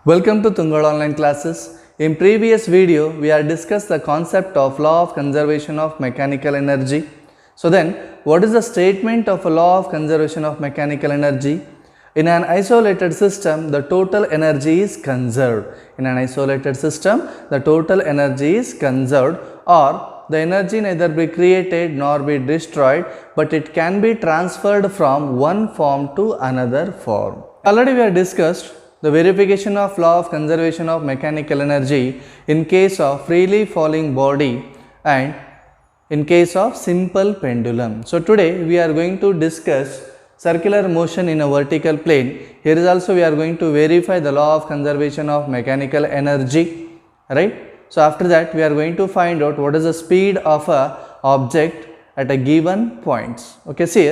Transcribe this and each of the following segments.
Welcome to Tungal Online Classes. In previous video, we have discussed the concept of law of conservation of mechanical energy. So then, what is the statement of a law of conservation of mechanical energy? In an isolated system, the total energy is conserved. In an isolated system, the total energy is conserved, or the energy neither be created nor be destroyed, but it can be transferred from one form to another form. Already we have discussed the verification of law of conservation of mechanical energy in case of freely falling body and in case of simple pendulum. So today we are going to discuss circular motion in a vertical plane. Here is also we are going to verify the law of conservation of mechanical energy, right? So after that we are going to find out what is the speed of a object at a given points. Okay, see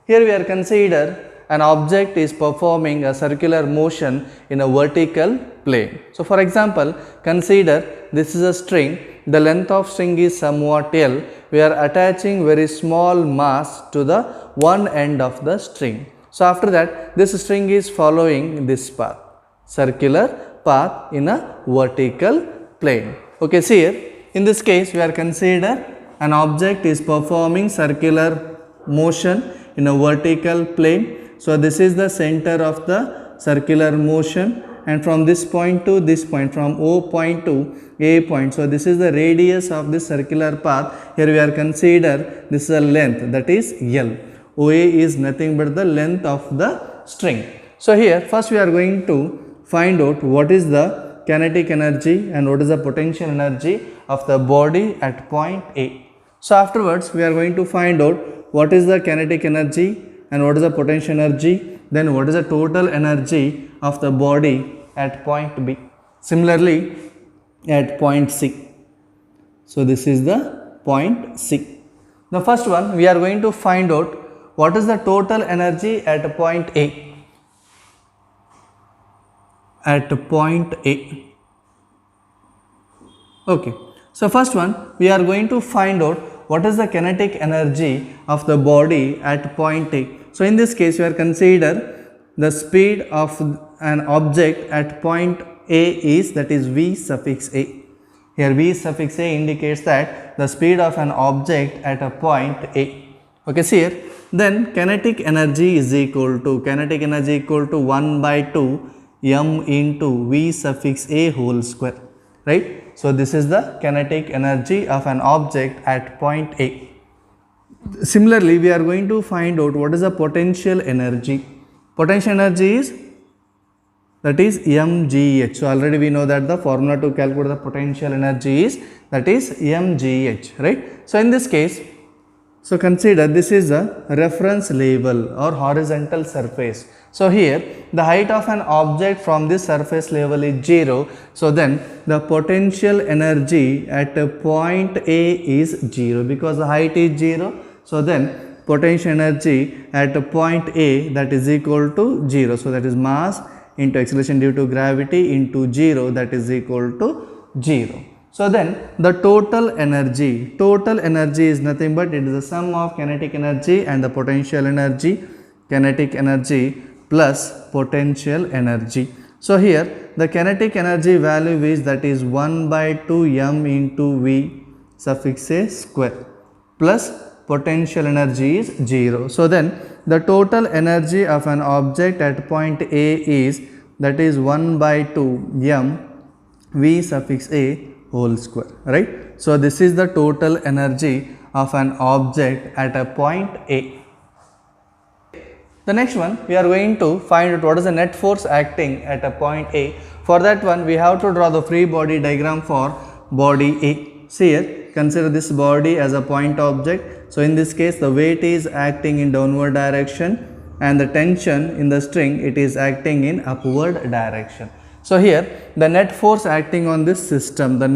here we are consider an object is performing a circular motion in a vertical plane. So for example, consider this is a string, the length of string is somewhat L, we are attaching very small mass to the one end of the string. So after that, this string is following this path, circular path in a vertical plane. Okay, see here, in this case we are consider an object is performing circular motion in a vertical plane. So this is the center of the circular motion, and from this point to this point, from O point to A point. So this is the radius of this circular path. Here we are consider this is a length, that is L. OA is nothing but the length of the string. So here first we are going to find out what is the kinetic energy and what is the potential energy of the body at point A. So afterwards we are going to find out what is the kinetic energy and what is the potential energy, then what is the total energy of the body at point B. Similarly, at point C. So this is the point C. The first one we are going to find out what is the total energy at point A. At point A. Okay. So first one we are going to find out what is the kinetic energy of the body at point A. So in this case, we are consider the speed of an object at point A is, that is V suffix A. Here V suffix A indicates that the speed of an object at a point A. Okay, see here. Then kinetic energy is equal to 1 by 2 m into V suffix A whole square, right? So this is the kinetic energy of an object at point A. Similarly, we are going to find out what is the potential energy. Potential energy is, that is mgh. So already we know that the formula to calculate the potential energy is, that is mgh, right? So in this case, so consider this is a reference level or horizontal surface. So here the height of an object from this surface level is 0. So then the potential energy at a point A is 0 because the height is 0. So then potential energy at a point A, that is equal to 0. So that is mass into acceleration due to gravity into 0, that is equal to 0. So then the total energy is nothing but it is the sum of kinetic energy and the potential energy, kinetic energy plus potential energy. So here the kinetic energy value is, that is 1 by 2 m into V suffix A square plus potential energy is 0. So then the total energy of an object at point A is, that is 1 by 2 m V suffix A whole square, right? So this is the total energy of an object at a point A. The next one we are going to find out what is the net force acting at a point A. For that one we have to draw the free body diagram for body A. See here, consider this body as a point object. So in this case the weight is acting in downward direction and the tension in the string, it is acting in upward direction. So here the net force acting on this system, that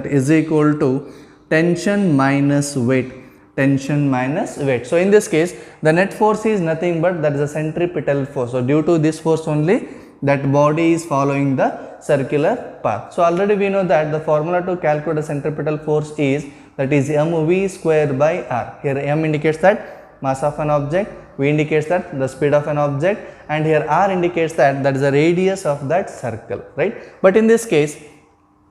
is equal to tension minus weight. So in this case the net force is nothing but that is a centripetal force. So due to this force only that body is following the circular path. So already we know that the formula to calculate the centripetal force is, that is mv square by r. Here m indicates that mass of an object, V indicates that the speed of an object, and here R indicates that is the radius of that circle, right? But in this case,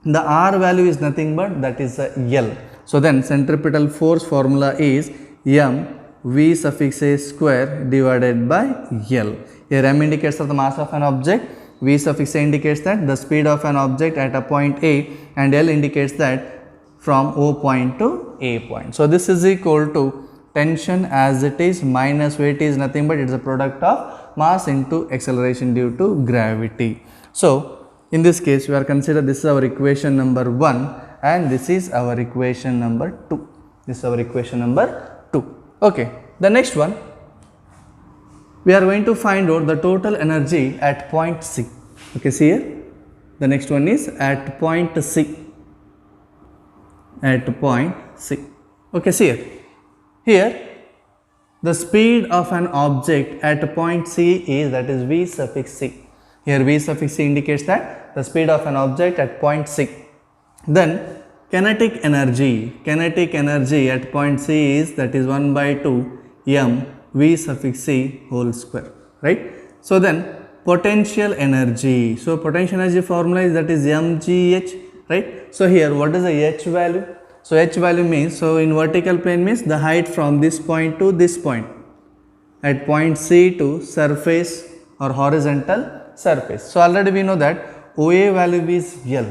the R value is nothing but that is L. So then centripetal force formula is M V suffix A square divided by L. Here M indicates the mass of an object, V suffix A indicates that the speed of an object at a point A, and L indicates that from O point to A point. So this is equal to tension as it is minus weight is nothing but it is a product of mass into acceleration due to gravity. So in this case we are consider this is our equation number 1 and this is our equation number 2. This is our equation number 2. Okay, the next one we are going to find out the total energy at point C. Okay, see here the next one is at point C. At point C. Okay, see here. Here the speed of an object at point C is that is V suffix C. Here V suffix C indicates that the speed of an object at point C. Then kinetic energy at point C is that is 1 by 2 m V suffix C whole square, right? So then potential energy. So potential energy formula is that is mgh, right? So here what is the h value? So h value means, so in vertical plane means the height from this point to this point, at point C to surface or horizontal surface. So already we know that OA value is L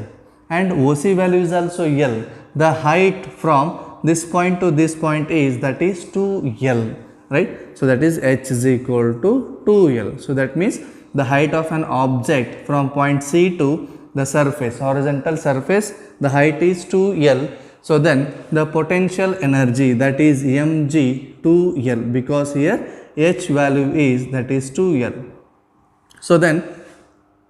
and OC value is also L. The height from this point to this point is that is 2L, right? So that is h is equal to 2L. So that means the height of an object from point C to the surface, horizontal surface, the height is 2L. So then the potential energy that is mg 2L, because here h value is that is 2L. So then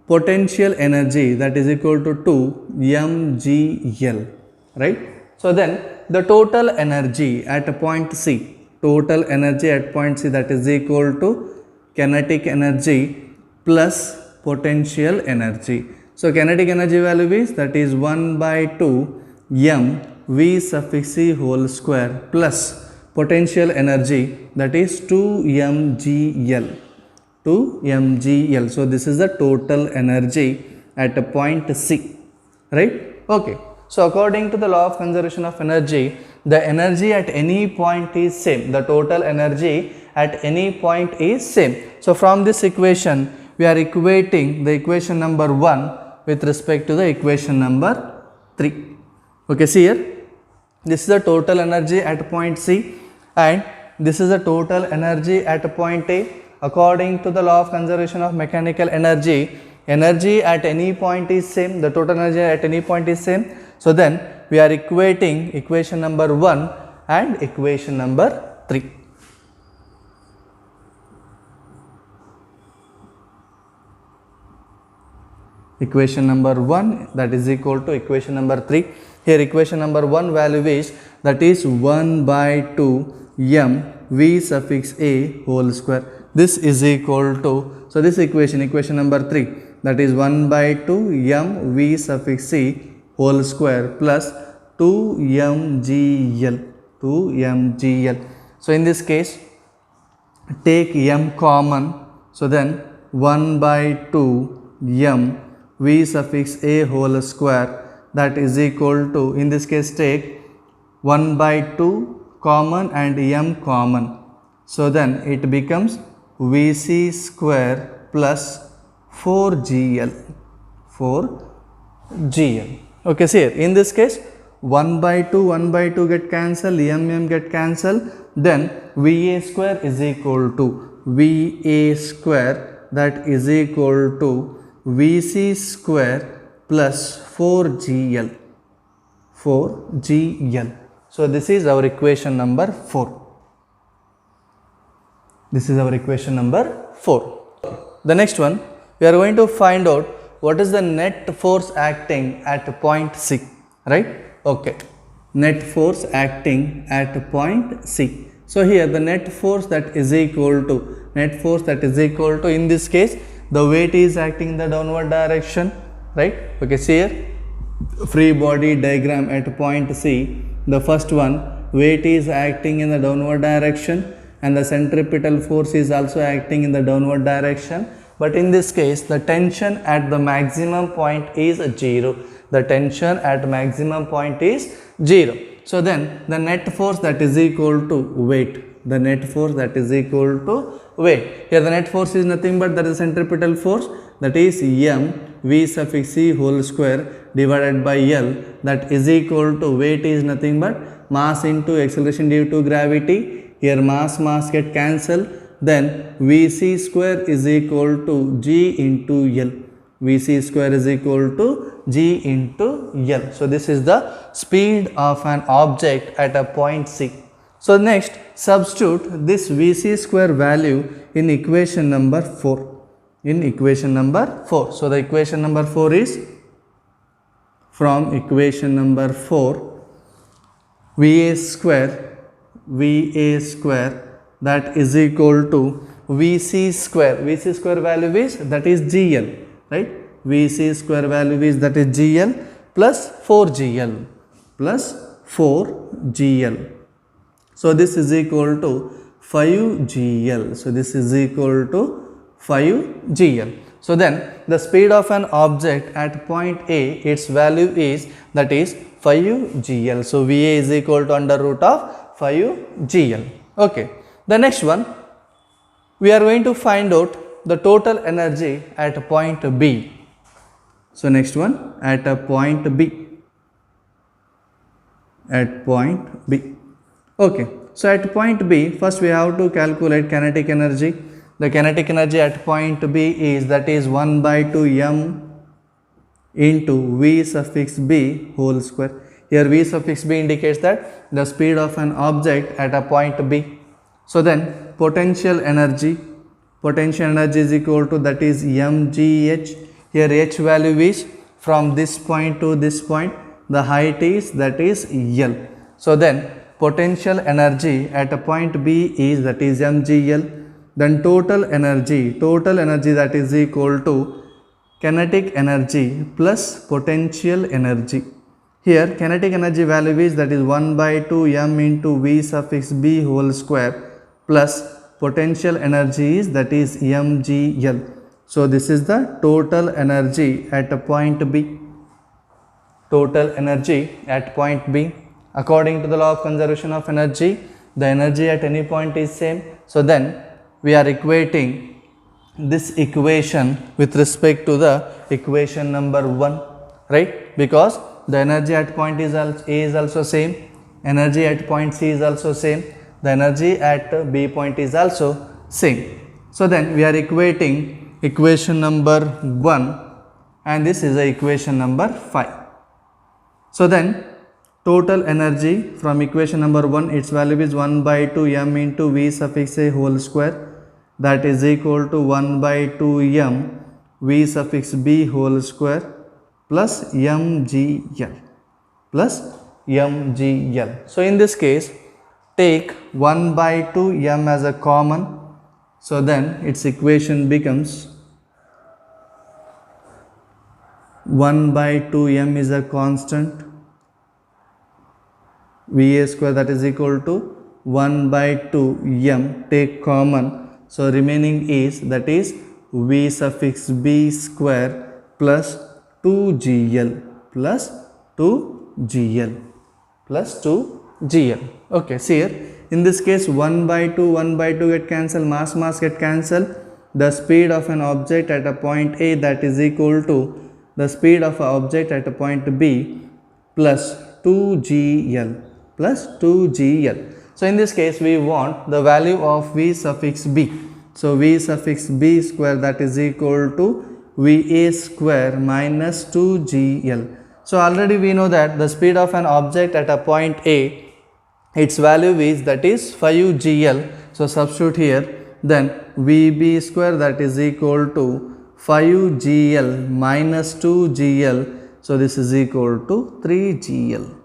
potential energy that is equal to 2 mgl, right? So then the total energy at a point C, total energy at point C that is equal to kinetic energy plus potential energy. So kinetic energy value is that is 1 by 2 m V suffix C whole square plus potential energy that is 2 mgl. 2 mgl. So this is the total energy at a point C, right? Okay. So according to the law of conservation of energy, the energy at any point is same. The total energy at any point is same. So from this equation, we are equating the equation number 1 with respect to the equation number 3. Okay, see here. This is the total energy at point C and this is the total energy at point A. According to the law of conservation of mechanical energy, energy at any point is same, the total energy at any point is same. So then we are equating equation number 1 and equation number 3. Equation number 1 that is equal to equation number 3. Here equation number 1 value is that is 1 by 2 m V suffix A whole square. This is equal to, so this equation number 3 that is 1 by 2 m V suffix C whole square plus 2 mgl, 2 mgl. So in this case take m common, so then 1 by 2 m V suffix A whole square that is equal to, in this case take 1 by 2 common and m common. So then it becomes Vc square plus 4gl, 4gl. Okay, see here in this case 1 by 2 get cancelled, m get cancelled, then Va square is equal to Va square that is equal to Vc square plus 4gl, 4gl. So this is our equation number 4. This is our equation number 4. The next one, we are going to find out what is the net force acting at point C, right? Okay, net force acting at point C. So here the net force that is equal to, in this case the weight is acting in the downward direction, right? Okay, see here free body diagram at point C. The first one, weight is acting in the downward direction and the centripetal force is also acting in the downward direction. But in this case, the tension at the maximum point is 0. The tension at maximum point is 0. So then the net force that is equal to weight. The net force that is equal to weight. Here the net force is nothing but that is centripetal force, that is m v suffix c whole square divided by L, that is equal to weight is nothing but mass into acceleration due to gravity. Here mass get cancelled, then Vc square is equal to G into L. Vc square is equal to G into L. So this is the speed of an object at a point C. So next, substitute this Vc square value in equation number 4. In equation number 4. So the equation number 4 is, from equation number 4, Va square that is equal to Vc square. Vc square value is, that is GL, right? Vc square value is, that is GL plus 4GL plus 4GL. So this is equal to 5GL. So this is equal to 5GL. So then the speed of an object at point A, its value is, that is 5GL. So Va is equal to under root of 5GL. Okay. The next one, we are going to find out the total energy at point B. So next one, at a point B. At point B. Okay. So at point B, first we have to calculate kinetic energy. The kinetic energy at point B is, that is 1 by 2 m into V suffix B whole square. Here V suffix B indicates that the speed of an object at a point B. So then potential energy is equal to, that is mgh. Here h value is from this point to this point, the height is, that is L. So then potential energy at a point B is, that is mgl. Then total energy that is equal to kinetic energy plus potential energy. Here kinetic energy value is, that is 1 by 2 m into V suffix B whole square plus potential energy is, that is mgl. So this is the total energy at a point B. Total energy at point B. According to the law of conservation of energy, the energy at any point is same. So then we are equating this equation with respect to the equation number 1, right? Because the energy at point A is also same, energy at point C is also same, the energy at B point is also same. So then we are equating equation number 1 and this is the equation number 5. So then total energy from equation number 1, its value is 1 by 2 m into V suffix A whole square, that is equal to 1 by 2 m V suffix B whole square plus mgl. So in this case, take 1 by 2 m as a common. So then its equation becomes 1 by 2 m is a constant, Va square, that is equal to 1 by 2 m, take common. So remaining is, that is V suffix B square plus 2GL plus 2GL. Okay, see here, in this case 1 by 2 get cancelled, mass get cancelled. The speed of an object at a point A, that is equal to the speed of an object at a point B plus 2GL. So in this case we want the value of V suffix B. So V suffix B square, that is equal to Va square minus 2GL. So already we know that the speed of an object at a point A, its value is, that is 5GL. So substitute here, then Vb square, that is equal to 5GL minus 2GL. So this is equal to 3GL.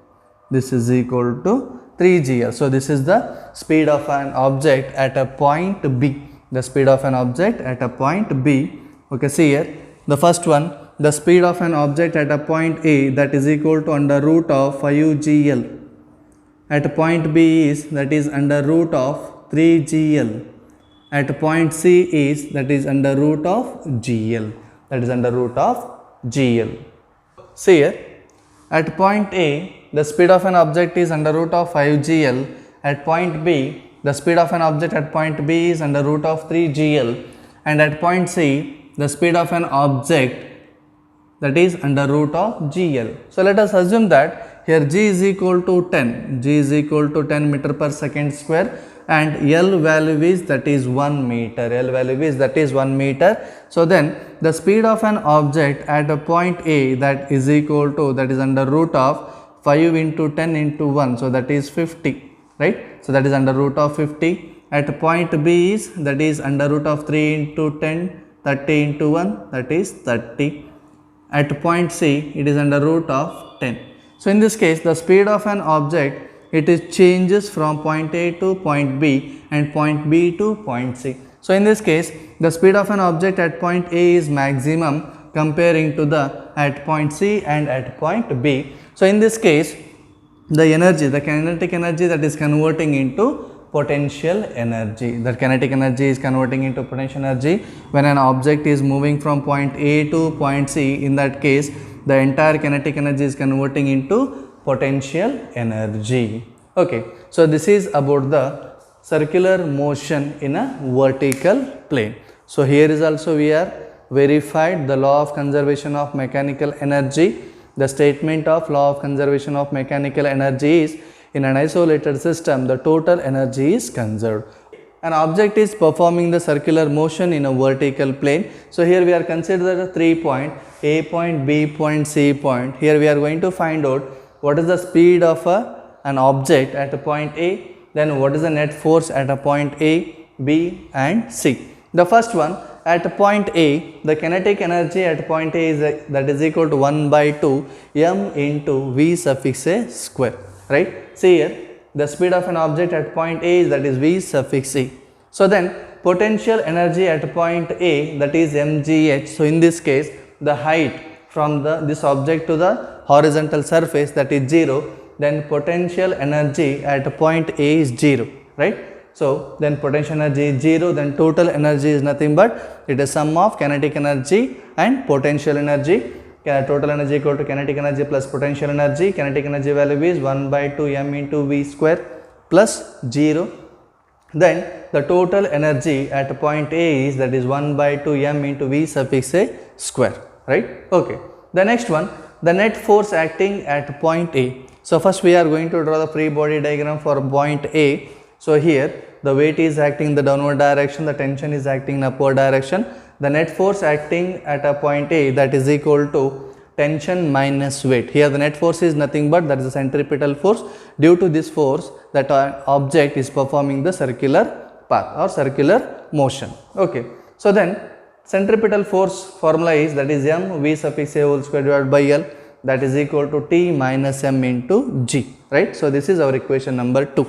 So this is the speed of an object at a point B. The speed of an object at a point B. Okay, see here, the first one, the speed of an object at a point A, that is equal to under root of 5GL. At point B is, that is under root of 3gl at point C is, that is under root of gl, that is under root of gl. See here, at point A, the speed of an object is under root of 5gl. At point B, the speed of an object at point B is under root of 3gl. And at point C, the speed of an object, that is under root of gl. So let us assume that here g is equal to 10, g is equal to 10 meter per second square, and L value is, that is 1 meter, L value is, that is 1 meter. So then the speed of an object at a point A, that is equal to, that is under root of 5 into 10 into 1, so that is 50, right? So that is under root of 50. At point B is, that is under root of 3 into 10, 30 into 1, that is 30. At point C, it is under root of 10. So in this case, the speed of an object, it is changes from point A to point B and point B to point C. So in this case, the speed of an object at point A is maximum comparing to the at point C and at point B. So in this case, the energy, the kinetic energy, that is converting into potential energy. The kinetic energy is converting into potential energy when an object is moving from point A to point C. In that case, the entire kinetic energy is converting into potential energy. Okay, so this is about the circular motion in a vertical plane. So here is also we are verified the law of conservation of mechanical energy. The statement of law of conservation of mechanical energy is, in an isolated system, the total energy is conserved. An object is performing the circular motion in a vertical plane. So here we are considering a 3 point, A point, B point, C point. Here we are going to find out what is the speed of an object at a point A, then what is the net force at a point A, B and C. The first one, at point A, the kinetic energy at point A is that is equal to 1 by 2 m into V suffix A square, right? See here, the speed of an object at point A is, that is V suffix A. So then potential energy at point A, that is mgh. So in this case, the height from this object to the horizontal surface, that is 0, then potential energy at point A is 0, right? So then potential energy is 0, then total energy is nothing but it is sum of kinetic energy and potential energy. Total energy equal to kinetic energy plus potential energy. Kinetic energy value is 1 by 2 m into V square plus 0. Then the total energy at point A is, that is 1 by 2 m into V suffix A square, right? Okay. The next one, the net force acting at point A. So first we are going to draw the free body diagram for point A. So here the weight is acting in the downward direction, the tension is acting in upward direction. The net force acting at a point A, that is equal to tension minus weight. Here the net force is nothing but that is the centripetal force. Due to this force, that object is performing the circular path or circular motion. Okay. So then centripetal force formula is, that is m V suffix A whole square divided by L, that is equal to T minus m into G, right? So this is our equation number 2.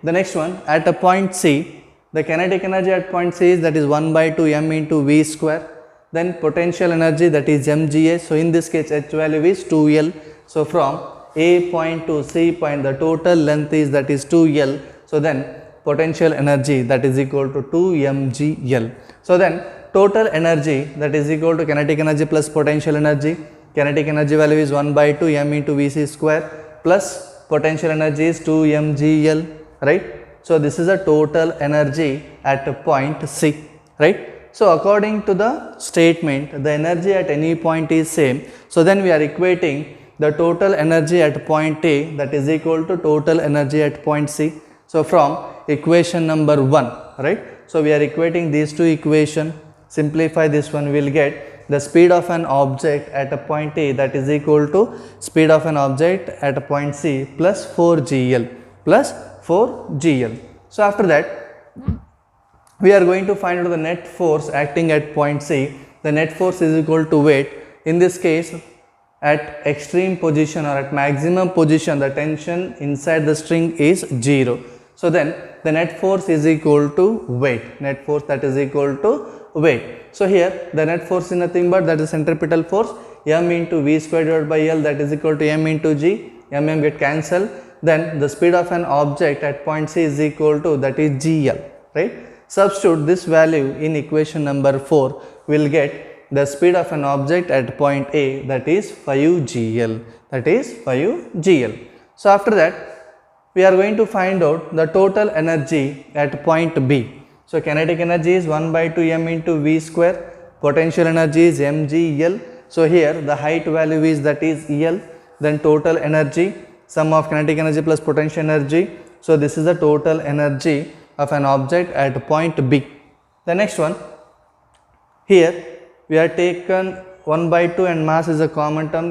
The next one, at a point C, the kinetic energy at point C is, that is 1 by 2 m into V square. Then potential energy, that is mgh. So in this case, H value is 2L. So from A point to C point, the total length is, that is 2L. So then potential energy, that is equal to 2mgl. So then total energy, that is equal to kinetic energy plus potential energy. Kinetic energy value is 1 by 2 m into Vc square plus potential energy is 2mgl, right? So this is a total energy at point C, right? So according to the statement, the energy at any point is same. So then we are equating the total energy at point A, that is equal to total energy at point C. So from equation number 1, right? So we are equating these two equations. Simplify this one, we will get the speed of an object at a point A, that is equal to speed of an object at a point C plus 4gl plus 4gl. So after that, we are going to find out the net force acting at point C. The net force is equal to weight. In this case, at extreme position or at maximum position, the tension inside the string is 0. So then the net force is equal to weight. Net force, that is equal to weight. So here the net force is nothing but that is centripetal force, m into V square divided by L, that is equal to m into G. M get cancelled. then the speed of an object at point C is equal to, that is GL, right? Substitute this value in equation number 4, we'll get the speed of an object at point A, that is 5GL, that is 5GL. So after that, we are going to find out the total energy at point B. So kinetic energy is 1 by 2 m into v square, potential energy is mgl. So here the height value is, that is L, then total energy, sum of kinetic energy plus potential energy. So this is the total energy of an object at point B. The next one, here we are taken 1 by 2 and mass is a common term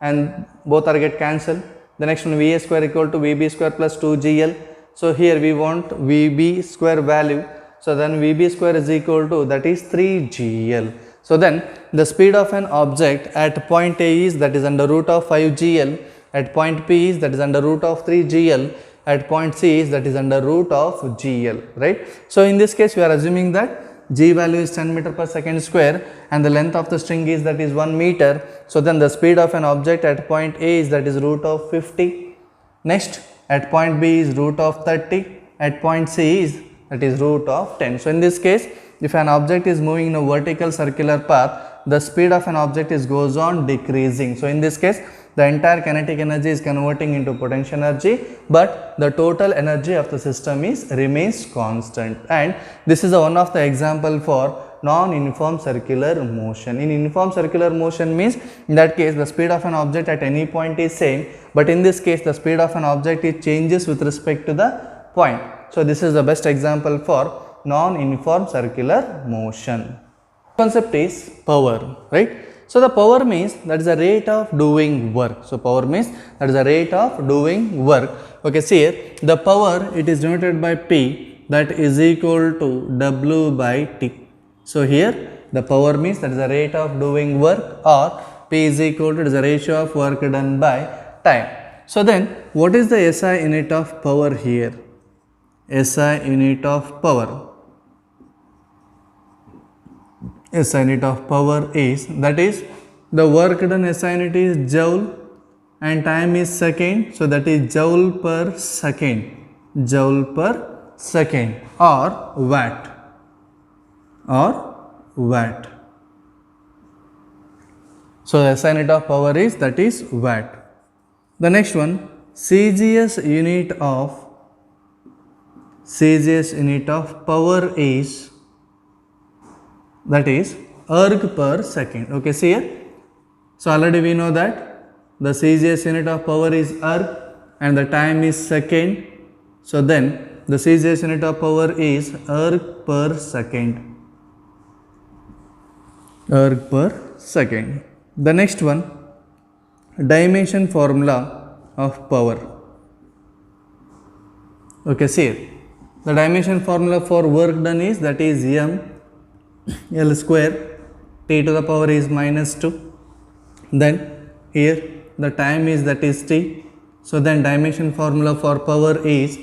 and both are get cancelled. The next one, VA square equal to VB square plus 2GL. So here we want VB square value. So then VB square is equal to, that is 3GL. So then the speed of an object at point A is, that is under root of 5GL, at point P is, that is under root of 3GL, at point C is, that is under root of GL, right? So in this case we are assuming that G value is 10 meter per second square and the length of the string is, that is 1 meter. So then the speed of an object at point A is, that is root of 50. Next, at point B is root of 30, at point C is, that is root of 10. So in this case, if an object is moving in a vertical circular path, the speed of an object is goes on decreasing. So in this case, the entire kinetic energy is converting into potential energy, but the total energy of the system is remains constant. And this is one of the example for non-uniform circular motion. In uniform circular motion means, in that case the speed of an object at any point is same, but in this case the speed of an object it changes with respect to the point. So this is the best example for non-uniform circular motion. Concept is power, right? So the power means, that is the rate of doing work. So power means, that is the rate of doing work. Okay, see here, the power, it is denoted by P, that is equal to W by T. So here the power means, that is the rate of doing work, or P is equal to, it is the ratio of work done by time. So then what is the SI unit of power here? SI unit of power. SI unit of power is, that is the work done SI unit is joule and time is second. So that is joule per second, joule per second, or watt, So the SI unit of power is, that is watt. The next one, CGS unit of power is, that is erg per second. Okay, see here. So already we know that the CGS unit of power is erg and the time is second. So then the CGS unit of power is erg per second. Erg per second. The next one, dimension formula of power. Okay, see here. The dimension formula for work done is, that is m L square, T to the power is minus 2. Then here the time is, that is T. So then dimension formula for power is,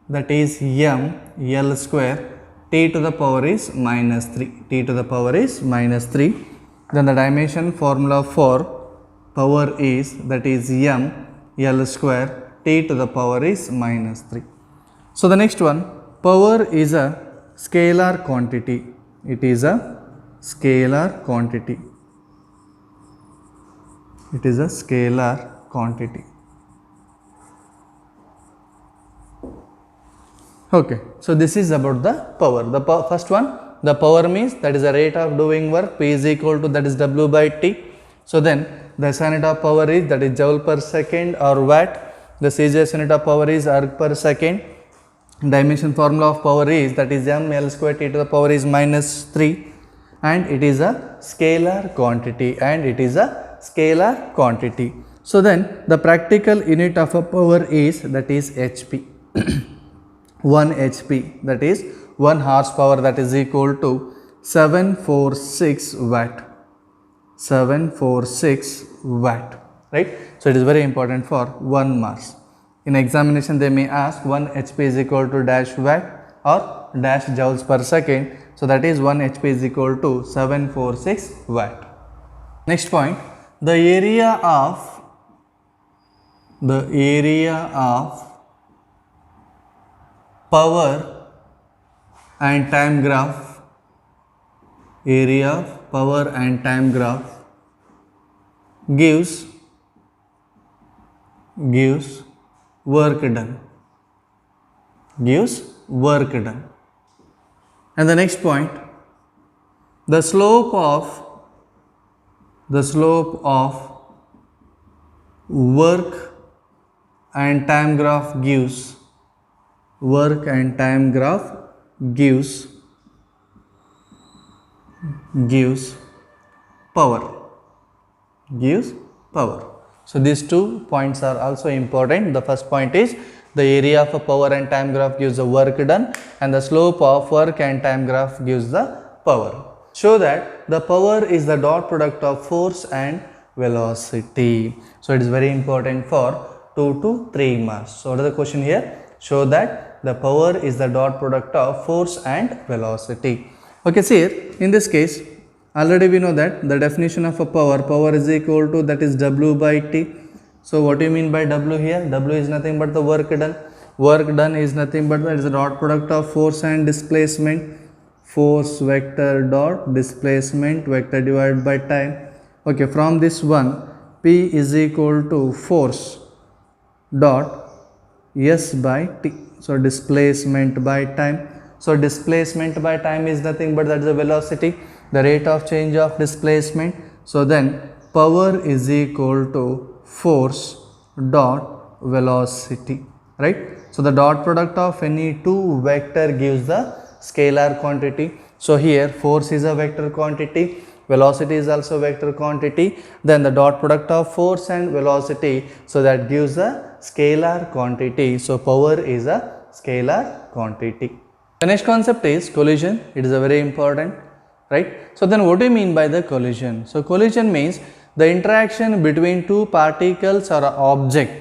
that is m L square, T to the power is minus 3. T to the power is minus 3. Then the dimension formula for power is, that is m L square, T to the power is minus 3. So the next one, power is a scalar quantity. It is a scalar quantity. It is a scalar quantity. Okay, so this is about the power. The first one, the power means, that is the rate of doing work. P is equal to, that is W by T. So then the SI unit of power is, that is joule per second or watt. The CGS unit of power is erg per second. Dimension formula of power is, that is m L square, T to the power is minus 3, and it is a scalar quantity, So then the practical unit of a power is, that is HP. 1 HP, that is 1 horsepower, that is equal to 746 watt. 746 watt, right? So it is very important for 1 mass. In examination they may ask 1 HP is equal to dash watt or dash joules per second. So that is 1 HP is equal to 746 watt. Next point, the area of the area of power and time graph, area of power and time graph gives work done, gives work done. And the next point, the slope of work and time graph gives power, So these 2 points are also important. The first point is the area of a power and time graph gives the work done, and the slope of work and time graph gives the power. Show that the power is the dot product of force and velocity. So it is very important for 2 to 3 marks. So what is the question here? Show that the power is the dot product of force and velocity. Okay, see here, in this case, already we know that the definition of a power is equal to, that is W by T. So what do you mean by W here? W is nothing but the work done. Work done is nothing but that is the dot product of force and displacement. Force vector dot displacement vector divided by time. Okay, from this one, P is equal to force dot S by T. So displacement by time. So displacement by time is nothing but that is the velocity, the rate of change of displacement. So then power is equal to force dot velocity, right? So the dot product of any 2 vector gives the scalar quantity. So here force is a vector quantity, velocity is also vector quantity, then the dot product of force and velocity, so that gives a scalar quantity. So power is a scalar quantity. The next concept is collision. It is a very important, right? So then what do you mean by the collision? So collision means the interaction between 2 particles or object,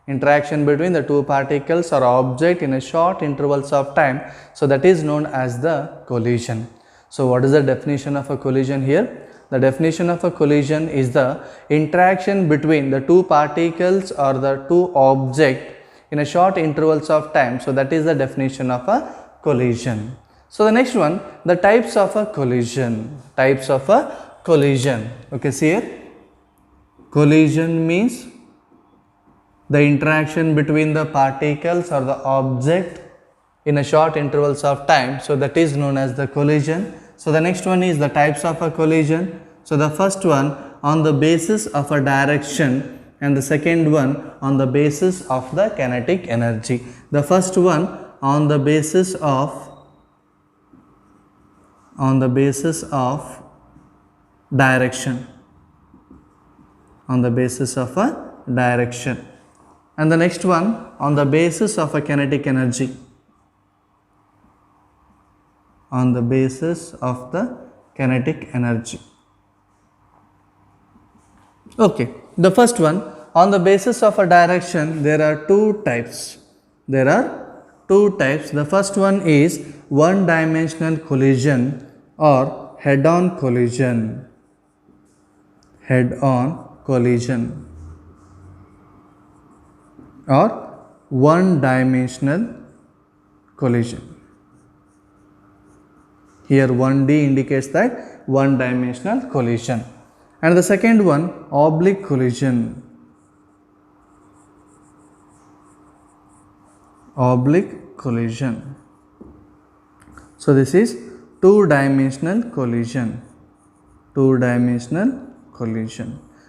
interaction between the 2 particles or object in a short intervals of time. So that is known as the collision. So what is the definition of a collision here? The definition of a collision is the interaction between the 2 particles or the 2 object in a short intervals of time. So that is the definition of a collision. So the next one, the types of a collision. Types of a collision. Okay, see here. Collision means the interaction between the particles or the object in a short intervals of time. So that is known as the collision. So the next one is the types of a collision. So the first one on the basis of a direction, and the second one on the basis of the kinetic energy. The first one on the basis of direction, on the basis of a direction, and the next one on the basis of a kinetic energy, on the basis of the kinetic energy. Okay, the first one on the basis of a direction, there are 2 types. The first one is one dimensional collision or head-on collision. Or one dimensional collision. Here 1D indicates that one dimensional collision. And the second one, oblique collision. So this is 2-dimensional collision.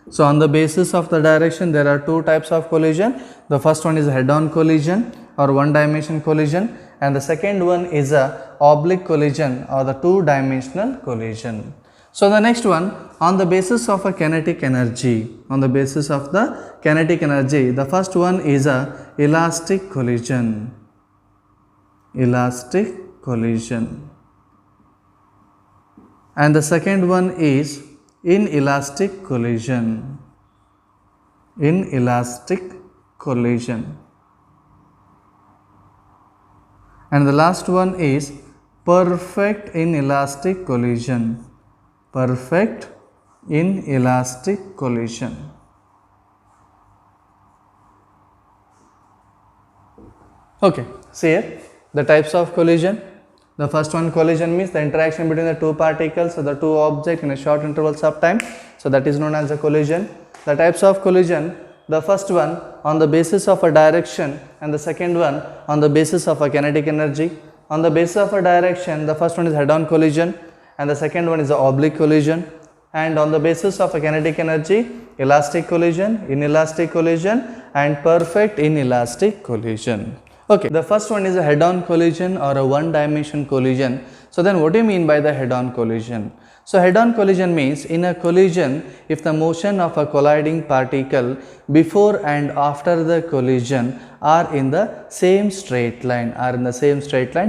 So on the basis of the direction, there are 2 types of collision. The first one is head-on collision or one-dimensional collision, and the second one is a oblique collision or the 2-dimensional collision. So the next one on the basis of a kinetic energy. The first one is a elastic collision. And the second one is inelastic collision. And the last one is perfect inelastic collision. Okay, see here the types of collision. The first one, collision means the interaction between the two particles or the two objects in a short intervals of time. So that is known as a collision. The types of collision, the first one on the basis of a direction and the second one on the basis of a kinetic energy. On the basis of a direction, the first one is head-on collision and the second one is the oblique collision. And on the basis of a kinetic energy, elastic collision, inelastic collision and perfect inelastic collision. Okay, the first one is a head-on collision or a one-dimension collision. So then what do you mean by the head-on collision? So head-on collision means in a collision, if the motion of a colliding particle before and after the collision are in the same straight line,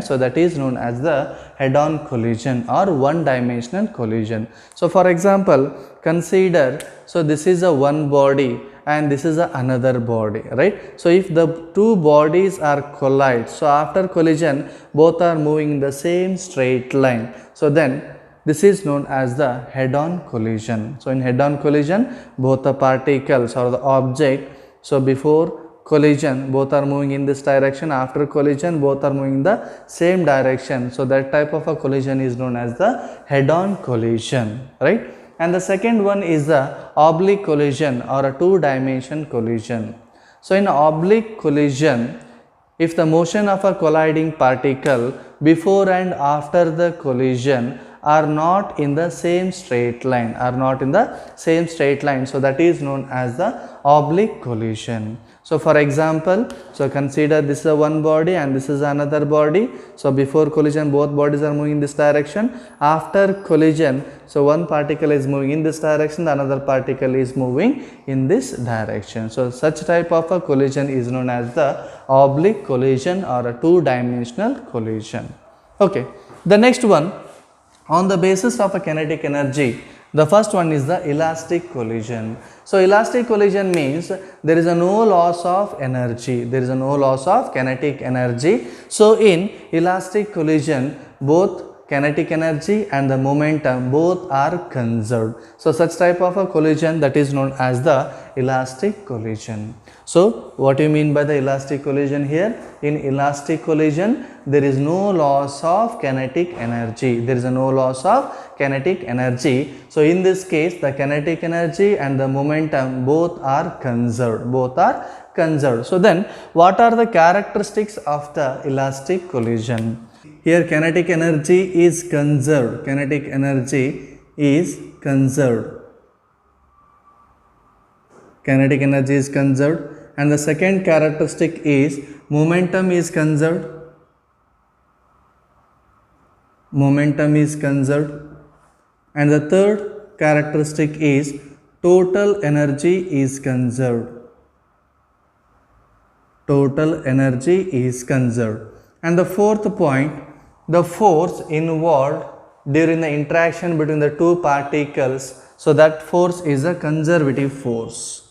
so that is known as the head-on collision or one-dimensional collision. So for example, consider, so this is a one body and this is another body, right? So if the two bodies are collide, so after collision both are moving in the same straight line, so then this is known as the head-on collision. So in head-on collision, both the particles or the object, so before collision both are moving in this direction, after collision both are moving in the same direction, so that type of a collision is known as the head-on collision, right? And the second one is the oblique collision or a two-dimension collision. So in oblique collision, if the motion of a colliding particle before and after the collision are not in the same straight line, so that is known as the oblique collision. So for example, so consider this is a one body and this is another body. So before collision both bodies are moving in this direction. After collision, so one particle is moving in this direction, the another particle is moving in this direction. So such type of a collision is known as the oblique collision or a two-dimensional collision. Okay, the next one on the basis of a kinetic energy. The first one is the elastic collision. So elastic collision means there is no loss of energy, there is no loss of kinetic energy. So in elastic collision, both kinetic energy and the momentum both are conserved. So such type of a collision, that is known as the elastic collision. So what do you mean by the elastic collision here? In elastic collision, there is no loss of kinetic energy. So in this case, the kinetic energy and the momentum both are conserved. So then what are the characteristics of the elastic collision? Here kinetic energy is conserved. And the second characteristic is momentum is conserved. And the third characteristic is total energy is conserved. And the fourth point, the force involved during the interaction between the two particles, so that force is a conservative force.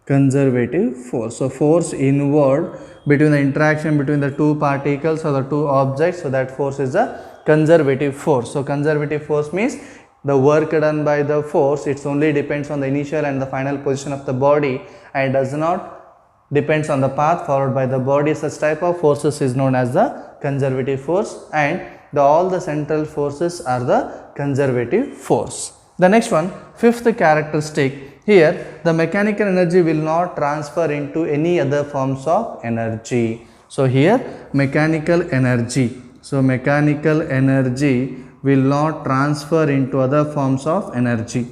So force involved between the interaction between the two particles or the two objects, so that force is a conservative force. So conservative force means the work done by the force, it only depends on the initial and the final position of the body and does not depends on the path followed by the body. Such type of forces is known as the conservative force, and all the central forces are the conservative force. The next one, fifth characteristic. Here the mechanical energy will not transfer into any other forms of energy. So here mechanical energy will not transfer into other forms of energy.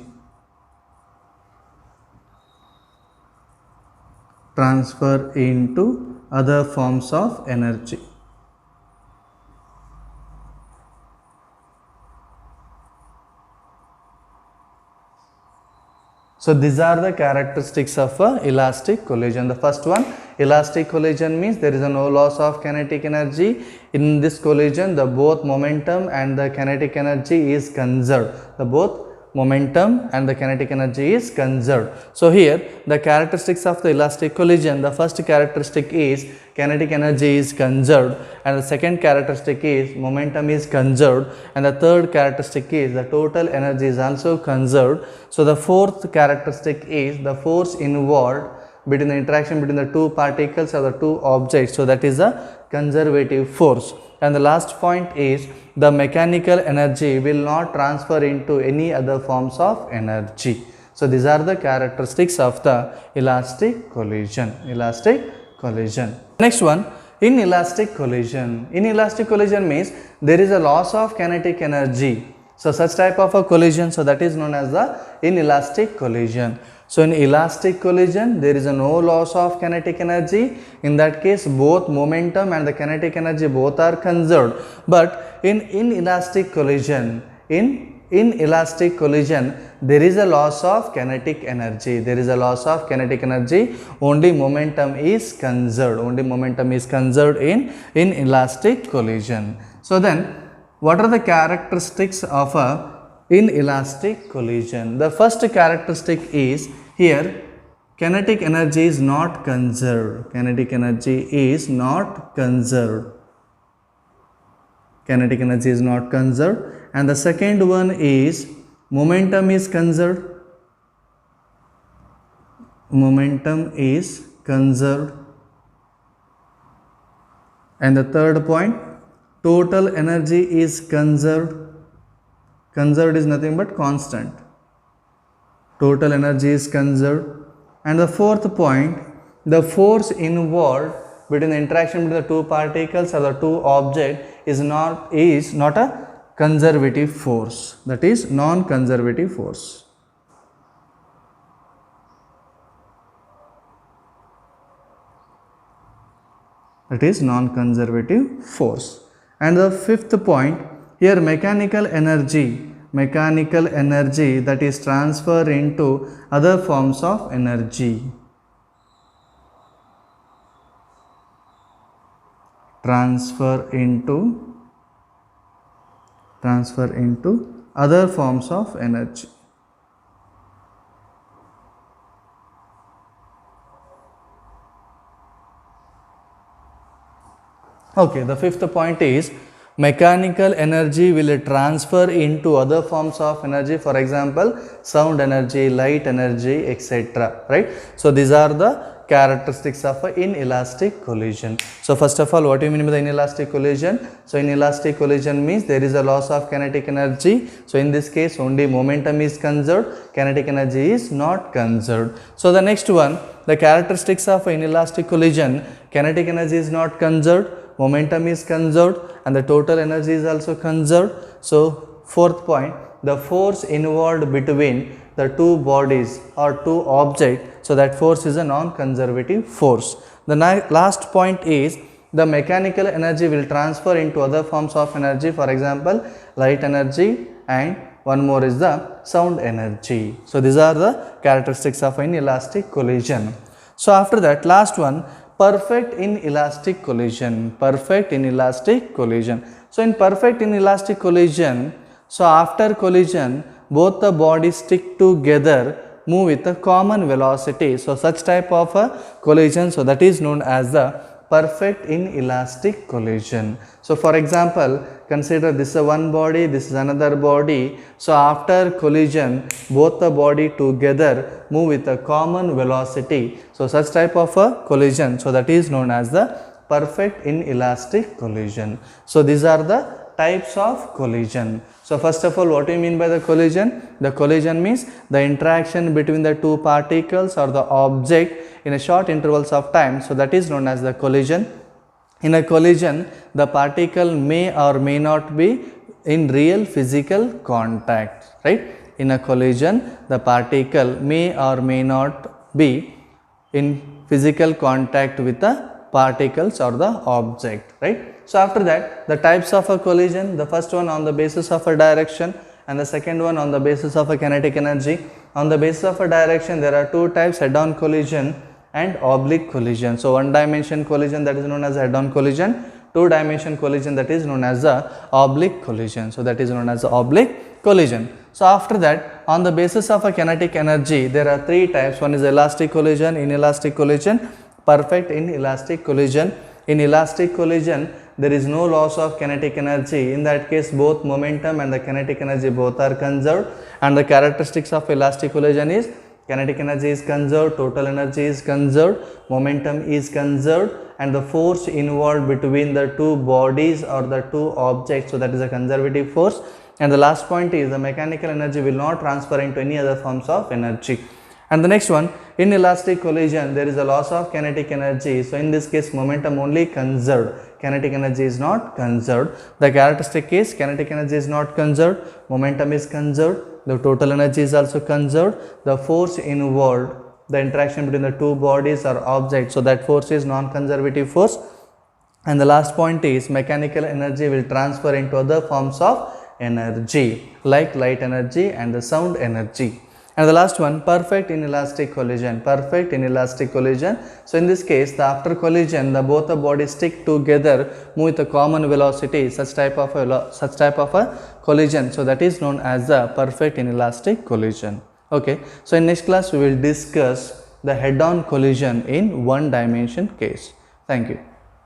So these are the characteristics of elastic collision. The first one, elastic collision means there is no loss of kinetic energy. In this collision, the both momentum and the kinetic energy is conserved. So here the characteristics of the elastic collision, the first characteristic is kinetic energy is conserved, and the second characteristic is momentum is conserved, and the third characteristic is the total energy is also conserved. So the fourth characteristic is the force involved between the interaction between the two particles or the two objects. So that is a conservative force. And the last point is the mechanical energy will not transfer into any other forms of energy. So these are the characteristics of the elastic collision. Elastic collision. Next one, inelastic collision. Inelastic collision means there is a loss of kinetic energy. So such type of a collision, so that is known as the inelastic collision. So in elastic collision, there is no loss of kinetic energy. In that case, both momentum and the kinetic energy both are conserved. But in inelastic collision, there is a loss of kinetic energy. There is a loss of kinetic energy. Only momentum is conserved. Only momentum is conserved in inelastic collision. So then, what are the characteristics of a inelastic collision? The first characteristic is here kinetic energy is not conserved. Kinetic energy is not conserved. Kinetic energy is not conserved. And the second one is momentum is conserved. Momentum is conserved. And the third point, total energy is conserved. Conserved is nothing but constant. Total energy is conserved. And the fourth point, the force involved between the interaction between the two particles or the two objects is not a conservative force. That is non-conservative force. That is non-conservative force. And the fifth point, here mechanical energy that is transferred into other forms of energy. Transfer into other forms of energy. Okay, the fifth point is mechanical energy will transfer into other forms of energy, for example, sound energy, light energy, etc. Right? So these are the characteristics of an inelastic collision. So first of all, what do you mean by the inelastic collision? So inelastic collision means there is a loss of kinetic energy. So in this case, only momentum is conserved, kinetic energy is not conserved. So the next one, the characteristics of an inelastic collision, kinetic energy is not conserved, momentum is conserved, and the total energy is also conserved. So fourth point, the force involved between the two bodies or two objects, so that force is a non-conservative force. The last point is the mechanical energy will transfer into other forms of energy, for example, light energy, and one more is the sound energy. So these are the characteristics of an inelastic collision. So after that, last one, perfect inelastic collision. Perfect inelastic collision. So in perfect inelastic collision, so after collision, both the bodies stick together, move with a common velocity. So such type of a collision, so that is known as the perfect inelastic collision. So for example, consider this is one body, this is another body. So after collision, both the body together move with a common velocity. So such type of a collision, so that is known as the perfect inelastic collision. So these are the types of collision. So first of all, what do you mean by the collision? The collision means the interaction between the two particles or the object in a short intervals of time. So that is known as the collision. In a collision, the particle may or may not be in real physical contact, right? In a collision, the particle may or may not be in physical contact with the particles or the object, right? So after that, the types of a collision, the first one on the basis of a direction and the second one on the basis of a kinetic energy. On the basis of a direction, there are two types, head-on collision and oblique collision. So one dimension collision, that is known as head-on collision, two dimension collision, that is known as the oblique collision. So that is known as the oblique collision. So after that, on the basis of a kinetic energy, there are three types. One is elastic collision, inelastic collision, perfect inelastic collision. In elastic collision, there is no loss of kinetic energy. In that case, both momentum and the kinetic energy both are conserved, and the characteristics of elastic collision is Kinetic energy is conserved, total energy is conserved, momentum is conserved, and the force involved between the two bodies or the two objects, so that is a conservative force. And the last point is the mechanical energy will not transfer into any other forms of energy. And the next one, in elastic collision there is a loss of kinetic energy. So in this case momentum only conserved, kinetic energy is not conserved. The characteristic is kinetic energy is not conserved, momentum is conserved, the total energy is also conserved, the force involved, the interaction between the two bodies or objects, so that force is non-conservative force. And the last point is mechanical energy will transfer into other forms of energy like light energy and the sound energy. And the last one, perfect inelastic collision. Perfect inelastic collision. So in this case, the after collision, the both the bodies stick together, move with a common velocity, such type of a collision. So that is known as the perfect inelastic collision. Okay. So in next class, we will discuss the head-on collision in one dimension case. Thank you.